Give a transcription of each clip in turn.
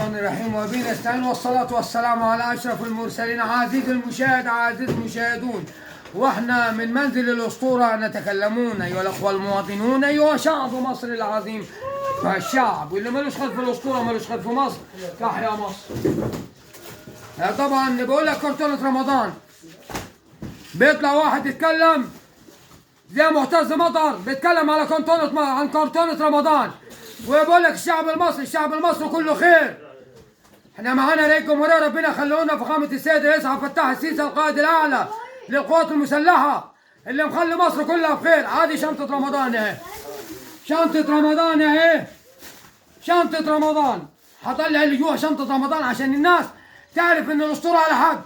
الرحمن الرحيم وبه نستعين والصلاة والسلام على أشرف المرسلين. عزيزي المشاهد، عزيزي المشاهدون، واحنا من منزل الأسطورة نتكلمون أيها الأخوة المواطنون، أيها شعب مصر العظيم. فالشعب واللي ملوش خير في الأسطورة ملوش خير في مصر. تحيا مصر. طبعا بقول لك كرتونة رمضان بيطلع واحد يتكلم زي معتز مطر بيتكلم على كرتونة رمضان، ويقول لك الشعب المصري كله خير. احنا معانا رئيس الجمهورية، ربنا يخلونا فخامة السيد الرئيس عبد الفتاح السيسي القائد الأعلى للقوات المسلحة اللي مخلي مصر كلها بخير. عادي شنطة رمضان اهي، شنطة رمضان اهي، شنطة رمضان. هطلع اللي جوا شنطة رمضان عشان الناس تعرف ان الأسطورة على حق.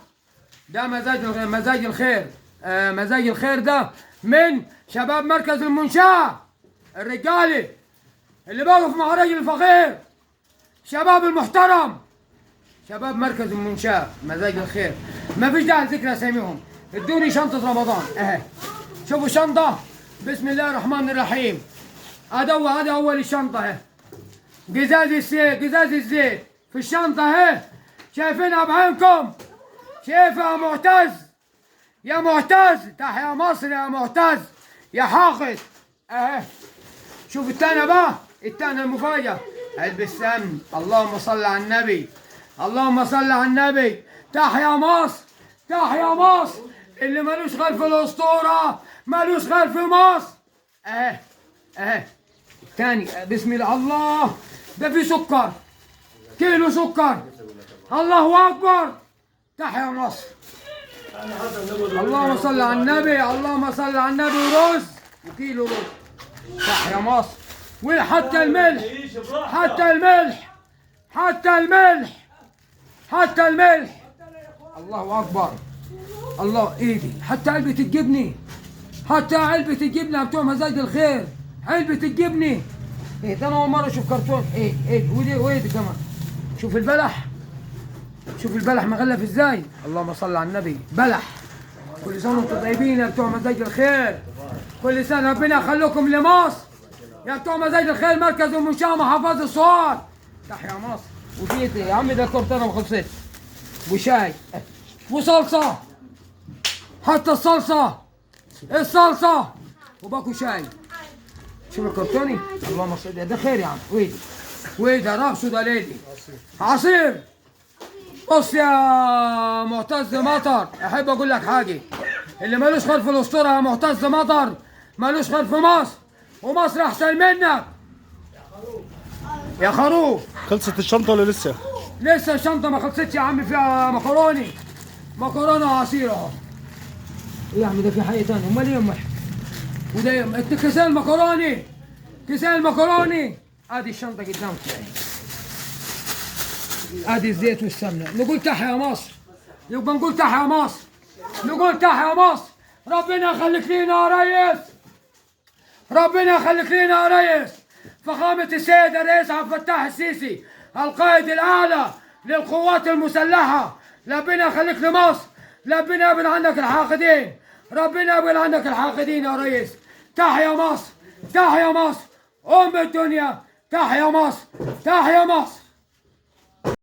ده مزاج الخير. مزاج الخير ده من شباب مركز المنشاة، الرجالي اللي بقف مع راجل الفقير، شباب المحترم، شباب مركز المنشاة. مزاج الخير ما فيش داعي لذكر اساميهم. ادوني شنطة رمضان اهي، شوفوا شنطة بسم الله الرحمن الرحيم. هذا اول الشنطة اهي، قزاز الزيت في الشنطة اهي، شايفينها بعينكم؟ شايفها يا معتز؟ يا معتز تحيا مصر يا معتز يا حاقد اهي. شوف التانية بقى، التانية المفاجأة، علبة السمن. اللهم صل على النبي، اللهم صل على النبي. تحيا مصر، تحيا مصر. اللي ملوش غير في الأسطورة ملوش غير في مصر اهي اهي. تاني بسم الله. الله، ده في سكر، كيلو سكر. الله أكبر. تحيا مصر. اللهم صل على النبي، اللهم صل على النبي. رز وكيلو رز. تحيا مصر. وحتى الملح، حتى الملح، حتى الملح، حتى الملح. الله أكبر. الله ايدي. حتى علبة الجبنة، حتى علبة الجبنة بتوع مزاج الخير، علبة الجبنة. ايه ده، انا اول مرة اشوف كرتون. ايه ودي كمان. شوف البلح، شوف البلح مغلف ازاي. اللهم صل على النبي. بلح. كل سنة وانتم طيبين يا بتوع مزاج الخير، كل سنة ربنا يخليكم لمصر يا بتوع مزاج الخير. مركز المنشاة محافظة الصوات. تحيا مصر. وفي يا عمي ده كرتونة ما خلصتش، وشاي وصلصة، حتى الصلصة وباكو شاي. شوف الكرتوني. اللهم صل. ده خير يا عم. ويدي رقصوا ده ليدي عصير. بص يا معتز مطر، احب اقول لك حاجه، اللي ملوش خير في الاسطوره يا معتز مطر ملوش خير في مصر، ومصر احسن منك يا خروف. خلصت الشنطه ولا لسه؟ لسه الشنطه ما خلصتش يا عم، فيها مكرونه وعصير اهو. ايه يا عم ده في حاجه ثانيه؟ امال ايه امال؟ وده كيسان المكروني، كيسان المكروني. ادي الشنطه قدامك يعني، ادي الزيت والسمنه. نقول تحيا مصر، يبقى نقول تحيا مصر، نقول تحيا مصر. ربنا يخليك لينا يا ريس، ربنا يخليك لينا يا ريس. فخامة السيد الرئيس عبد الفتاح السيسي القائد الأعلى للقوات المسلحة، ربنا يخليك لمصر، ربنا يبعد عنك الحاقدين، ربنا يبعد عنك الحاقدين يا ريس. تحيا مصر، تحيا مصر أم الدنيا. تحيا مصر، تحيا مصر.